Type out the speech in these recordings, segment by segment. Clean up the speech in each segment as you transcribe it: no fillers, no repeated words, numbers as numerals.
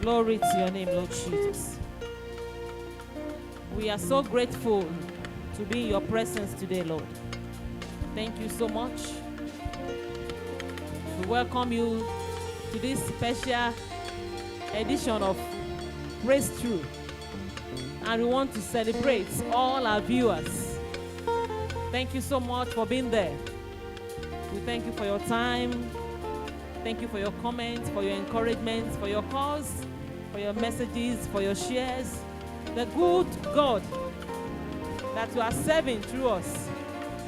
Glory to your name, Lord Jesus. We are so grateful to be in your presence today, Lord. Thank you so much. We welcome you to this special edition of Praise Through. And we want to celebrate all our viewers. Thank you so much for being there. We thank you for your time. Thank you for your comments, for your encouragement, for your calls, for your messages, for your shares. The good God that you are serving through us,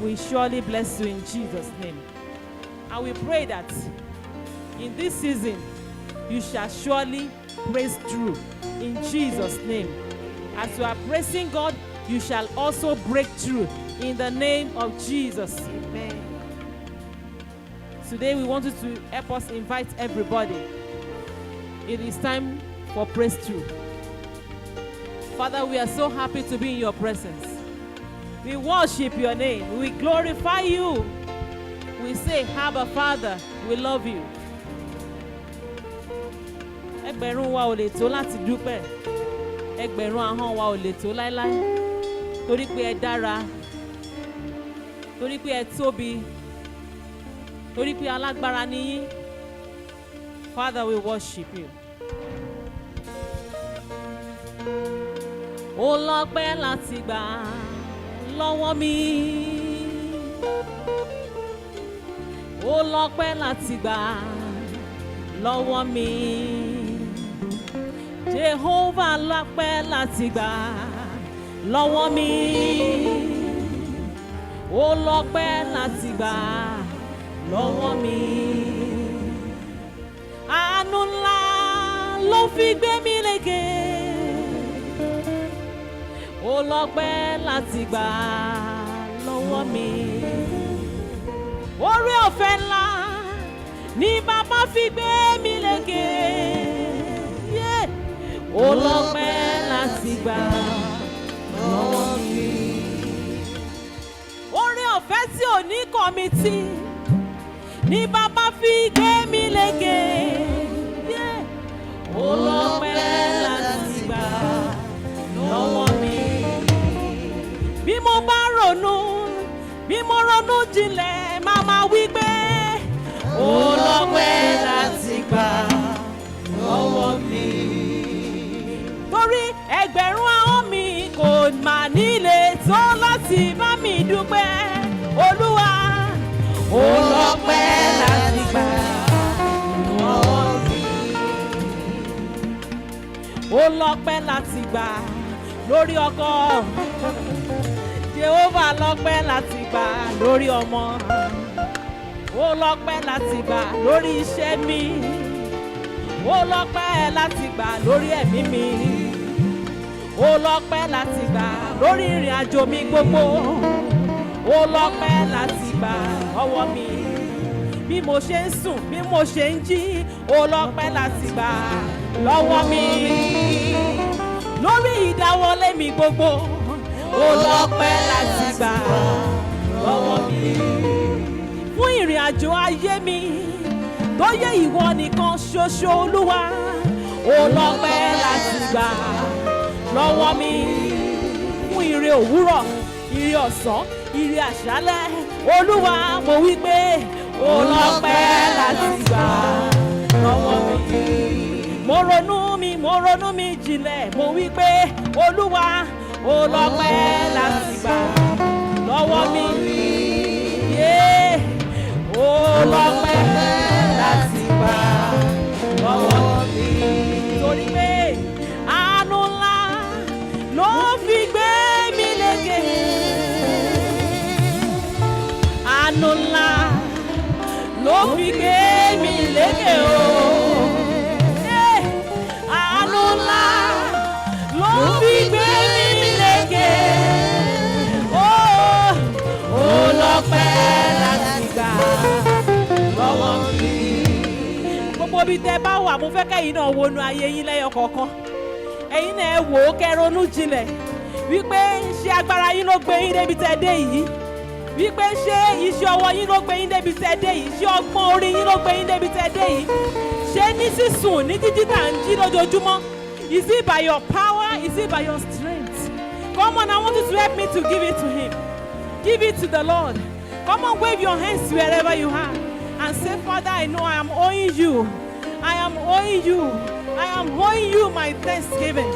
we surely bless you in Jesus' name. And we pray that in this season, you shall surely praise through in Jesus' name. As you are praising God, you shall also break through in the name of Jesus. Amen. Today we want you to help us invite everybody. It is time for praise through. Father, we are so happy to be in your presence. We worship your name. We glorify you. We say, Abba, Father, we love you. Ẹgbẹ̀rún wa ò lè tó láti dúpẹ́. Ẹgbẹ̀rún ahọ́n wa ò lè tó láíláí. Torí pé ẹ dára. Torí pé ẹ tóbi. Torí pé alágbára ni yín. Father, we worship you. Ó lọ́pẹ́ láti gbà lọ́wọ́ mi. Ó lọ́pẹ́ láti gbà lọ́wọ́ mi. Jehovah lọ́pẹ́ láti gbà lọ́wọ́ mi. Ó lọ́pẹ́ láti gbà lọ́wọ́ mi. Àánú ńlá ló fi gbé mi lékè. Ó lọ́pẹ́ láti gbà lọ́wọ́ mi. Oore ọ̀fẹ́ ńlá ni bàbá fi gbé mi lékè. Ó lọ́pẹ́ láti gbà lọ́wọ́ mi. Oore ọ̀fẹ́ tí ò ní kọ̀mítì ni bàbá fi gbé mi lékè. Ó lọ́pẹ́ láti gbà lọ́wọ́ mi. Bí mo bá ronú, bí mo ronú jinlẹ̀, màá máa wí pé ó lọ́pẹ́ láti gbà lọ́wọ́ mi. Torí ẹgbẹ̀rún ahọ́n mi kò mà nílé tó láti bá mi dúpẹ́. Olúwa, ó lọ́pẹ́ láti gbà lọ́wọ́ mi. Ó lọ́pẹ́ láti gbà lórí ọkọ. Jehovah lọ́pẹ́ láti gbà lórí ọmọ. Ó lọ́pẹ́ láti gbà lórí iṣẹ́ mi. Ó lọ́pẹ́ láti gbà lórí ẹ̀mí mi. Ó lọ́pẹ́ láti gbà lórí ìrìn àjò mi gbogbo. Ó lọ́pẹ́ láti gbà ọwọ́ mi. Bí mo ṣe ń sùn, bí mo ṣe ń jí. Ó lọ́pẹ́ láti gbà lọ́wọ́ mi. Lórí ìdáwọ́lé mi gbogbo. Ó lọ́pẹ́ láti gbà lọ́wọ́ mi. Fún ìrìn àjò ayé mi tó yẹ ìwọ nìkan ṣoṣo Olúwa. Ó lọ́pẹ́ láti gbà lọ́wọ́ mi. Fún ire òwúrọ̀, ire ọ̀sán, ire àṣálẹ́. Olúwa, mo wí pé ó lọ́pẹ́ láti gbà lọ́wọ́ mi. Mo ronú mi jinlẹ̀. Mo wí pé Olúwa, ó lọ́pẹ́ láti gbà lọ́wọ́ mi. Ó lọ́pẹ́ láti gbà lọ́wọ́ mi. Torí pé àánú ńlá ló fi gbé mi lékè. Àánú ńlá ló fi gbé mi lékè o. Àánú ńlá ló fi gbé mi lékè. Ó lọ́pẹ́ láti gbà lọ́wọ́ mi. Gbogbo ibi tẹ́ bá wà, mo fẹ́ kẹ́yìn náà wọnú ayé yín lẹ́yọ kọ̀ọ̀kan. Ẹ̀yin náà ẹ wò ó, kẹ́ ronú jinlẹ̀ wípé ṣé agbára yín ló gbé yín débi tẹ́ dé yìí. Wípé ṣé iṣẹ́ ọwọ́ yín ló gbé yín débi tẹ́ dé yìí. Ṣé ọgbọ́n orí yín ló gbé yín débi tẹ́ dé yìí. ṣé ní sísùn ní jíjí tá ń jí lójoojúmọ́? Is it by your power? Is it by your strength? Come on, I want you to help me to give it to him. Give it to the Lord. Come on, wave your hands wherever you are and say, Father, I know I am owing you. I am owing you. I am owing you my thanksgiving.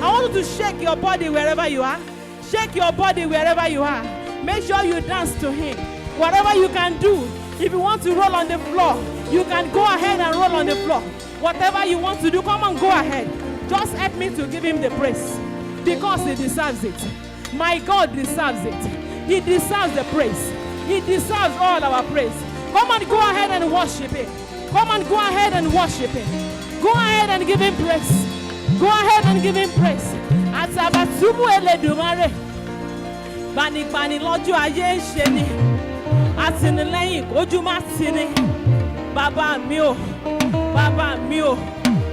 I want you to shake your body wherever you are. Shake your body wherever you are. Make sure you dance to him. Whatever you can do. If you want to roll on the floor, you can go ahead and roll on the floor. Whatever you want to do, come on, go ahead. Just help me to give him the praise. Because he deserves it. My God deserves it. He deserves the praise. He deserves all our praise. Come on, go ahead and worship him. Come on, go ahead and worship him. Go ahead and give him praise. Go ahead and give him praise. Atabatubu Eledumare. Bani bani lọ́jọ́ ayé ṣe ni. Àtìlẹ́yìn ojú má tì ní. Bàbá mi o. Bàbá mi o.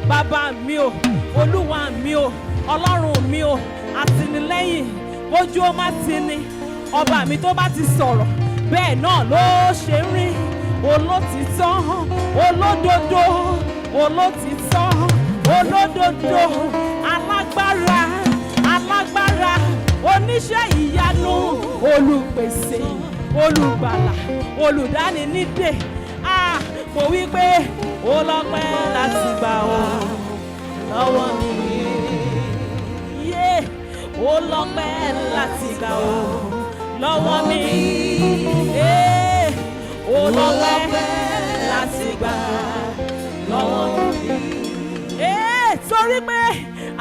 Bàbá mi o. Olúwa mi o. Ọlọ́run mi o. Àtìlẹ́yìn ojú ó má tì ní. Ọba mi tó bá ti sọ̀rọ̀ bẹ́ẹ̀ náà ló ṣe rí. Olótìtọ́, olódodo, olótìtọ́, olódodo, alágbára, alágbára, oníṣẹ́ ìyanu, olùpèsè, olùgbàlà, olùdáninídè. Mo wí pé ó lọ́pẹ́ láti gbà ọ́ lọ́wọ́ mi. Ó lọ́pẹ́ láti gbà ọ́ lọ́wọ́ mi. Ó lọ́pẹ́ láti gbà lọ́wọ́ mi. Torí pé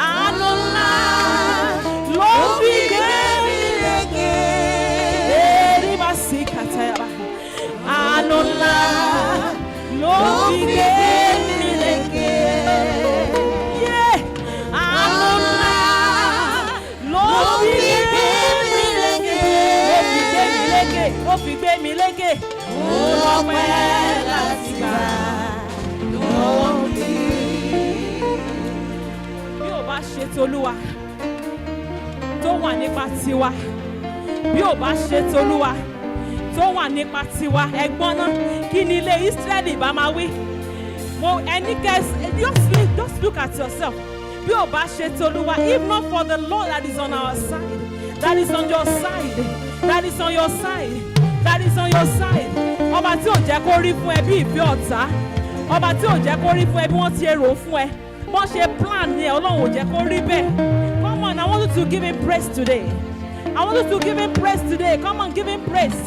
àánú ńlá ló fi gbé mi lékè. Rí bá sí kàtàyàbá. Àánú ńlá ló fi gbé mi lékè. Àánú ńlá ló fi gbé mi lékè. Ló fi gbé mi lékè. Ó lọ́pẹ́ láti gbà lọ́wọ́ mi. Bí ò bá ṣe t'Olúwa tó wà nípa tiwa, bí ò bá ṣe t'Olúwa tó wà nípa tiwa, ẹ̀gbọ́n náà kí ni ilé Ísírẹ́lì bá máa wí? Any guess? Just look at yourself. Bí ò bá ṣe t'Olúwa, if not for the Lord that is on our side, that is on your side, that is on your side. That is on your side. Ọba tí ò jẹ́ kó rí fún ẹ bí ìfẹ́ ọ̀tá. Ọba tí ò jẹ́ kó rí fún ẹ bí wọ́n ti rò fún ẹ. Wọ́n ṣe plan ni Ọlọ́run ò jẹ́ kó rí bẹ́ẹ̀. Come on, I want you to give him praise today. I want you to give him praise today. Come on, give him praise.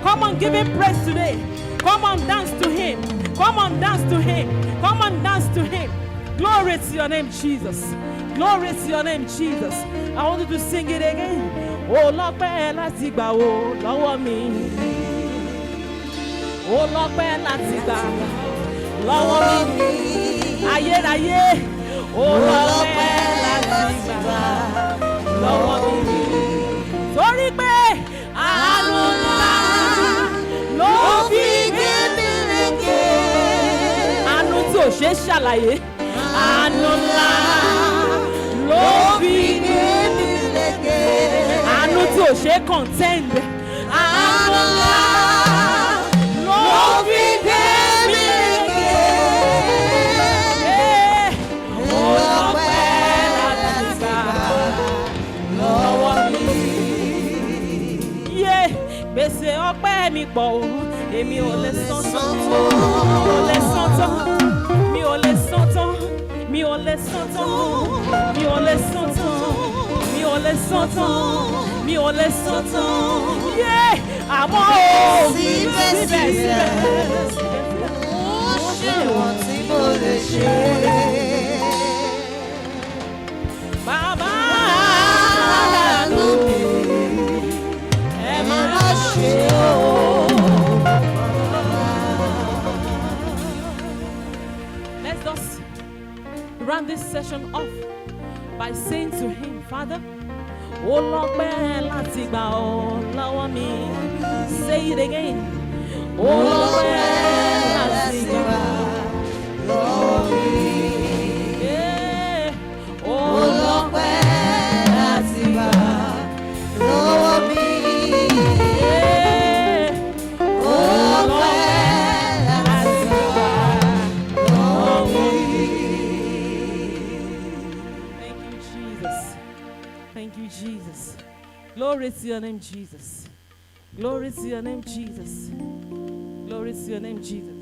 Come on, give him praise today. Come on, dance to him. Come on, dance to him. Come on, dance to him. Glory to your name, Jesus. Glory to your name, Jesus. I want you to sing it again. Ó lọ́pẹ́ láti gbà ó lọ́wọ́ mi. Ó lọ́pẹ́ láti gbà lọ́wọ́ mi. Ayérayé. Ó lọ́pẹ́ láti gbà lọ́wọ́ mi. Torí pé àánú ńlá ló fi gbé mi lékè. Àánú tí ò ṣe é ṣàlàyé. Àánú ńlá ló fi gbé mi lékè. Àánú tí ò ṣe é contend. Àánú ńlá ló fi gbé mi lékè. Ó lọ́pẹ́ láti gbà lọ́wọ́ mi. Gbèsè ọpẹ́ mi pọ̀ o, èmi ò lè san tán. Mi ò lè san tán. Mi ò lè san tán. Mi ò lè san tán. Mi ò lè san tán. Mi ò lè san tán. Mi ò lè san tán. Àmọ́ o, síbẹ̀síbẹ̀. Ó ṣe wọ́n tí mo lè ṣe. Bàbá Àánú mi, ẹ máa ṣe o. Let's just round this session off by saying to him, Father, ó lọ́pẹ́ láti gbà ọ́ lọ́wọ́ mi. Say it again. Ó lọ́pẹ́ láti gbà lọ́wọ́ mi. Ó lọ́pẹ́ láti gbà lọ́wọ́ mi. Ó lọ́pẹ́ láti gbà lọ́wọ́ mi. Thank you, Jesus. Glory to your name, Jesus. Glory to your name, Jesus. Glory to your name, Jesus.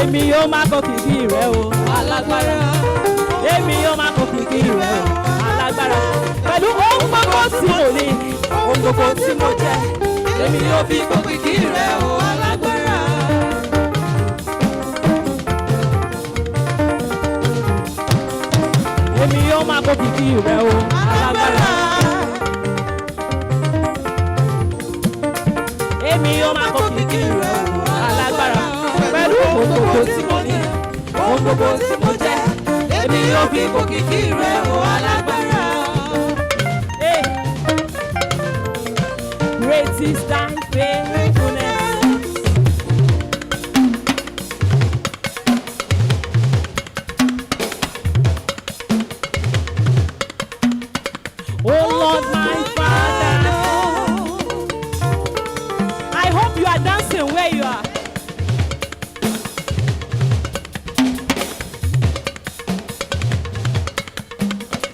èmi yóò máa kọ kìkì rẹ o alágbára èmi yóò máa kọ kìkì rẹ o alágbára pẹ̀lú ohun gbogbo tí mo ní ohun gbogbo tí mo jẹ èmi yóò fi kọ kìkì rẹ o alágbára. èmi yóò máa kó kìkì rẹ o alágbára. Èmi yóò máa kó kìkì rẹ o alágbára. Pẹ̀lú ohun gbogbo tí mo ní, ohun gbogbo tí mo jẹ́, èmi yóò fi kó kìkì rẹ o alágbára. Great is thy faithfulness. Oh Lord, my Father. I hope you are dancing where you are.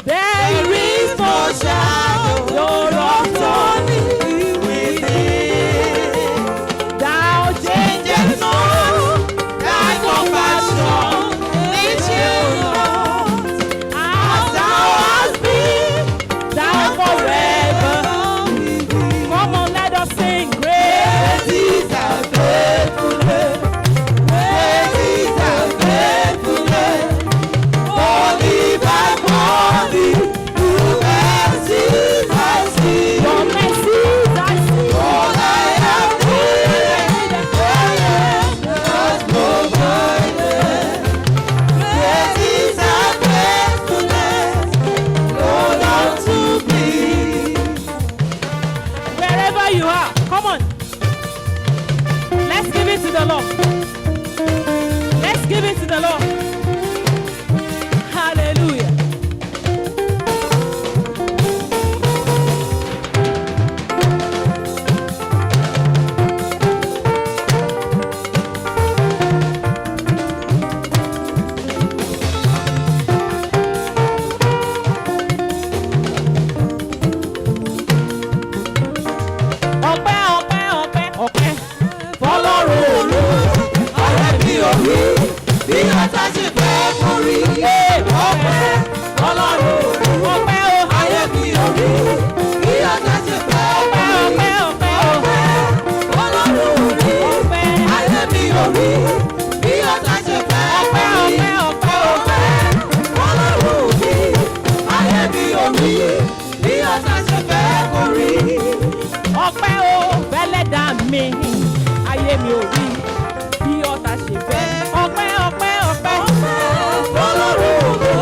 There is no shadow of turning within. Thou changest not, thy compassion is not. As thou hast been, thou forever. Come on, let us sing. Great is thy faithfulness. Great is thy faithfulness. Morning by morning, new mercies I see. Your mercies I see. All I have needed, has provided. Great is thy faithfulness, Lord, unto me. Wherever you are, come on. Let's give it to the Lord. Let's give it to the Lord. Hallelujah. Ọpẹ́ ọpẹ́ ọpẹ́ ọpẹ́ fọ́lọ́run olú. Ọ̀rẹ́ mi ò rí bí ọ̀tá ṣe fẹ́ kó rí. Ọpẹ́ Ọlọ́run òru. Ọpẹ́ o. Ayé mi ò rí bí ọ̀tá ṣe fẹ́ kó rí. Ọpẹ́ ọpẹ́ o. Ọpẹ́ Ọlọ́run òru. Ọpẹ́. Ayé mi ò rí bí ọ̀tá ṣe fẹ́ kó rí. Ọpẹ́ ọpẹ́ ọpẹ́. Ọpẹ́ Ọlọ́run òru. Ayé mi ò rí bí ọ̀tá ṣe fẹ́ kó rí. Ọpẹ́ o fẹ́lẹ́dà mi, ayé mi ò rí bí ọ̀tá ṣe fẹ́. Ọpẹ́ ọpẹ́ ọpẹ́. Ọlọ́run ògo,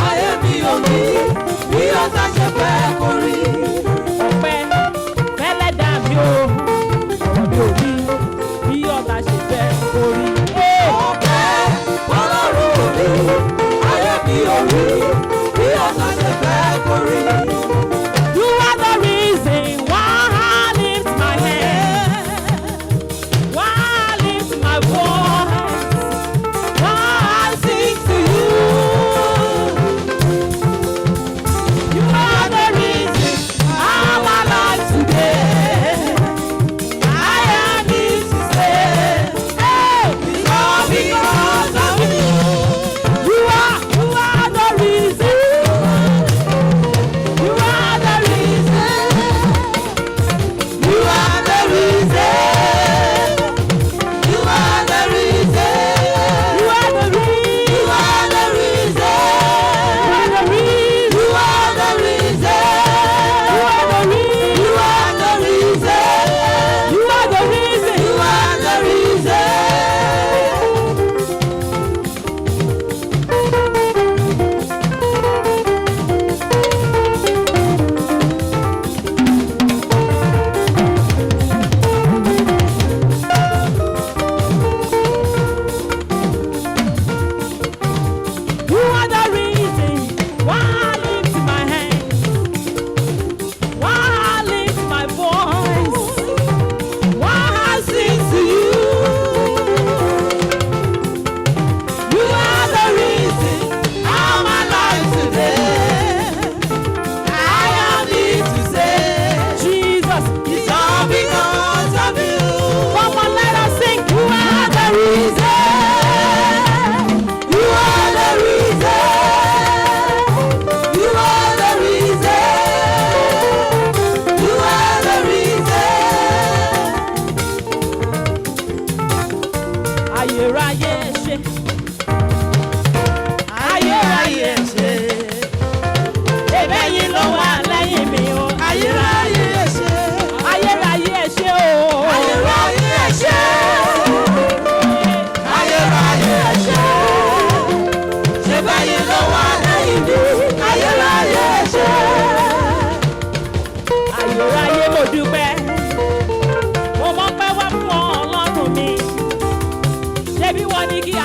ayé mi ò rí bí ọ̀tá ṣe fẹ́ kó rí. Ọpẹ́ fẹ́lẹ́dà mi o, ọ̀rọ̀ mi ò rí bí ọ̀tá ṣe fẹ́ orí. Ọpẹ́ Ọlọ́run ògo, ayé mi ò rí bí ọ̀tá ṣe fẹ́ kó rí. You are the reason why I lift my head. Why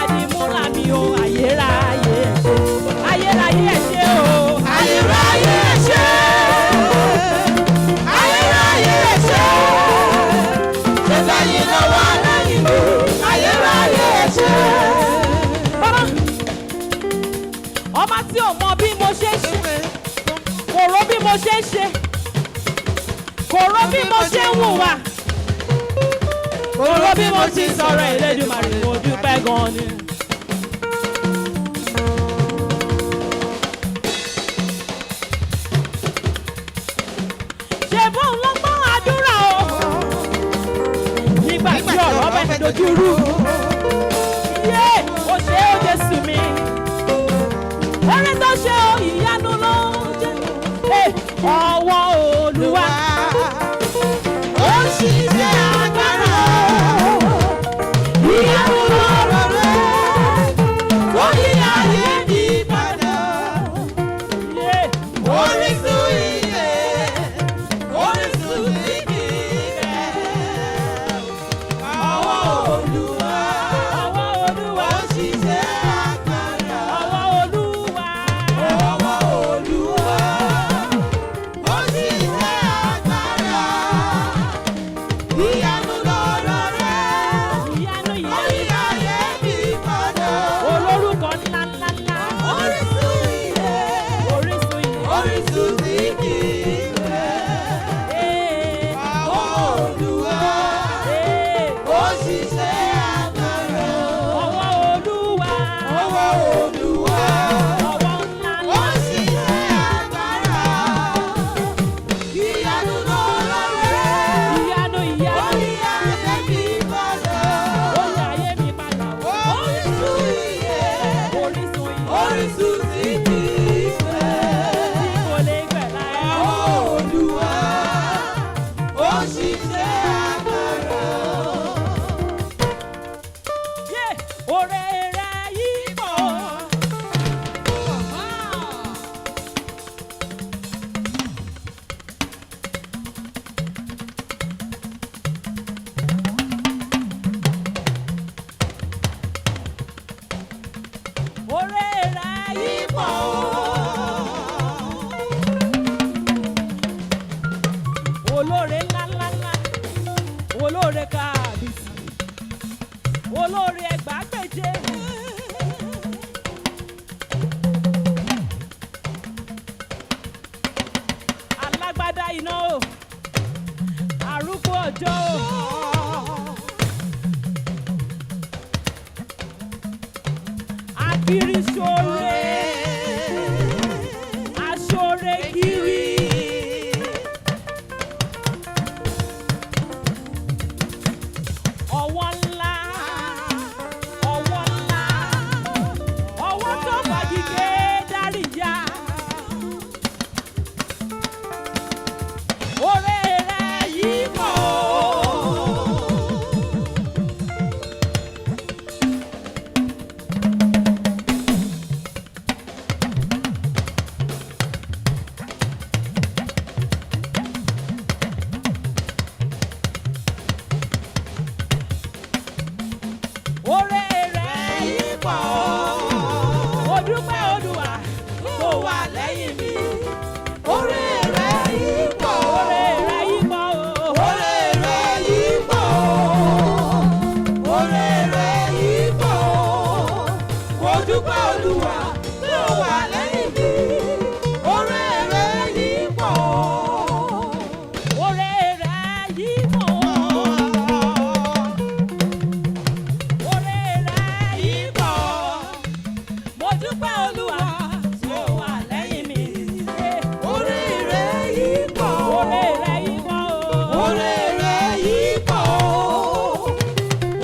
àdìmúlà mi o ayérayé ẹ ṣé ayérayé ẹ ṣé o ayérayé ẹ ṣé ayérayé ẹ ṣé ṣe lẹ́yìn lọ́wọ́ lẹ́yìn mi ayérayé ẹ ṣé. ọba tí ò mọ bí mo ṣe ṣe kò rò bí mo ṣe ṣe kò rò bí mo ṣe ń hùwà kò rò bí mo ti sọ̀rọ̀ Elédùmarè mo dúpẹ́ gan ni. ṣe bó ń lọ́gbọ́n àdúrà o nígbà tí ọ̀rọ̀ bẹ́ẹ̀ dojú rú yé o ṣe ó Jésù mi orí tó ṣe o ìyanu ló jẹ́ ọwọ́ Olúwa ó ṣiṣẹ́ agbára ìyanu lọ́rọ̀ rẹ̀ ó yí ayé ní padà orísun iye orísun ìkìlẹ̀ ọwọ́ Olúwa ọwọ́ Olúwa ó ṣiṣẹ́ agbára ọwọ́ Olúwa ọwọ́ Olúwa ó ṣiṣẹ́ agbára ìyanu lọ́rọ̀ rẹ̀ ìyanu ó yìí yí ayé ní padà olórúkọ ńlá ńlá ńlá orísun iye orísun yìí orísun ìkìlẹ̀ ọwọ́ Olúwa ó ṣiṣẹ́ agbára ọwọ́ Olúwa ọwọ́ Olúwa ọwọ́ ńlá ó ńlá ṣiṣẹ́ agbára ìyanu lọ́rọ̀ rẹ̀ ìyanu ó ìyanu yí ayé ní padà ó yí ayé mi padà orísun iye orísun yìí orísun ìkìlẹ̀ tí kò lè gbẹ̀ láyé. ọwọ́ Olúwa ó ṣiṣẹ́ agbára. Yé, oore rẹ̀ yìí pọ̀. Oore rẹ̀ yìí pọ̀. Olóore ńlá ńlá ńlá, olóore kábíyèsí, olóore ẹgbàágbèje. Alágbádá iná o, arúgbó ọjọ́ o. Akiri ṣoore, aṣoore kiri. Ọwọ́ ńlá, ọwọ́ ńlá, ọwọ́ tó fagigé dáríjà. Oore rẹ̀ yìí pọ̀. Oore rẹ̀ yìí pọ̀. Mo dúpẹ́ Olúwa tó wà lẹ́yìn mi. Oore rẹ̀ yìí pọ̀. Oore rẹ̀ yìí pọ̀ o. Oore rẹ̀ yìí pọ̀. Oore rẹ̀ yìí pọ̀. Mo dúpẹ́ Olúwa tó wà lẹ́yìn mi. Oore rẹ̀ yìí pọ̀. Oore rẹ̀ yìí pọ̀. Oore rẹ̀ yìí pọ̀. Mo dúpẹ́ Olúwa tó wà lẹ́yìn mi. Oore rẹ̀ yìí pọ̀. Oore rẹ̀ yìí pọ̀ o. Oore rẹ̀ yìí pọ̀.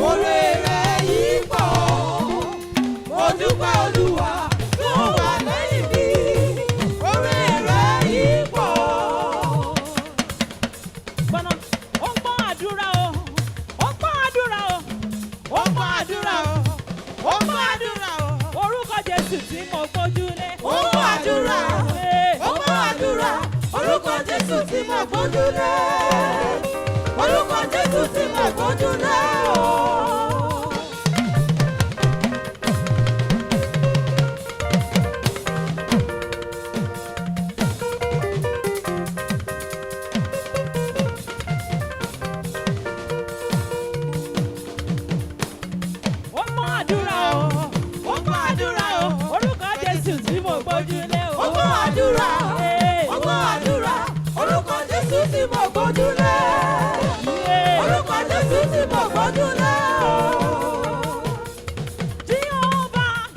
Oore rẹ̀ yìí pọ̀. Mo dúpẹ́ Olúwa tó wà lẹ́yìn mi. Oore rẹ̀ yìí pọ̀. Gbọ́nà, ó ń gbọ́ àdúrà o. Ó ń gbọ́ àdúrà o. Ó gbọ́ àdúrà o. Ó gbọ́ àdúrà o. Orúkọ Jésù tí mo gbójú lé. Ó gbọ́ àdúrà. Ó gbọ́ àdúrà. Orúkọ Jésù tí mo gbójú lé. Orúkọ Jésù tí mo gbójú lé o.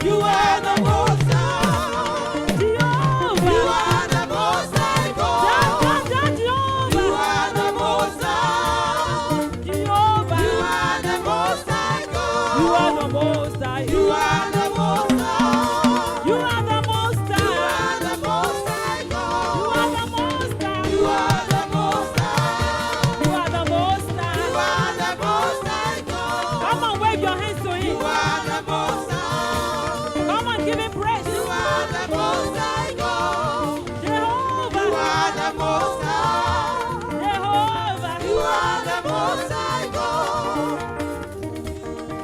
You are the most high. Jehovah. You are the most high God. Jehovah. You are the most high. Jehovah. You are the most high God. You are the most high. You are the most high. You are the most You high. are the most high God. You are the most high. You are the most high. You are the most You high. are the most high God. Come on, wave your hands to You him. are the most high. Come on, give him praise. You are the most high God. You Jehovah. are the most high. Jehovah. You are the most high God.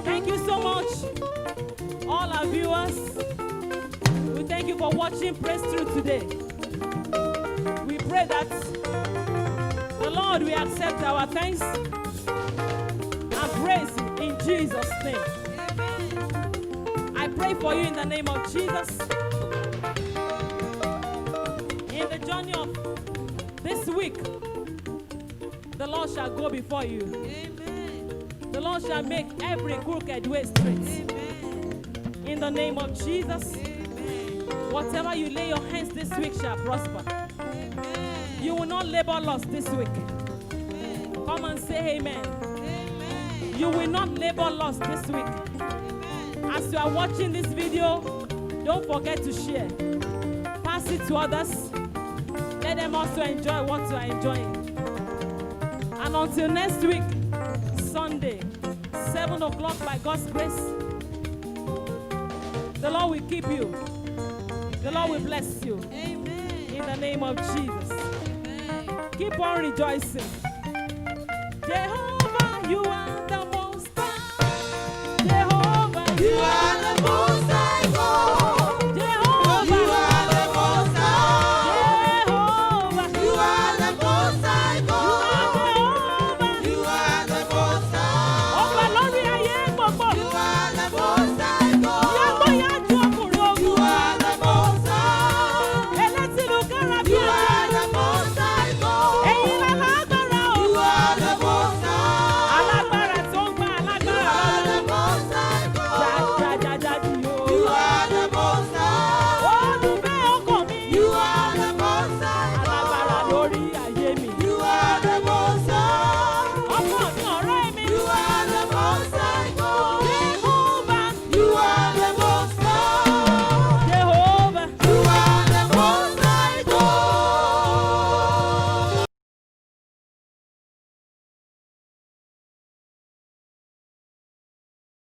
Thank you so much, all our viewers. We thank you for watching Praise Through today. We pray that the Lord will accept our thanks and praise in Jesus' name. I pray for you in the name of Jesus. In the journey of this week, the Lord shall go before you. The Lord shall make every crooked way straight. In the name of Jesus, whatever you lay your hands this week shall prosper. You will not labor loss this week. Come and say amen. You will not labor loss this week. As you are watching this video, don't forget to share. Pass it to others. Let them also enjoy what you are enjoying. And until next week, Sunday, 7 o'clock by God's grace, the Lord will keep you. The Lord will bless you. In the name of Jesus. Keep on rejoicing. Jehovah, you are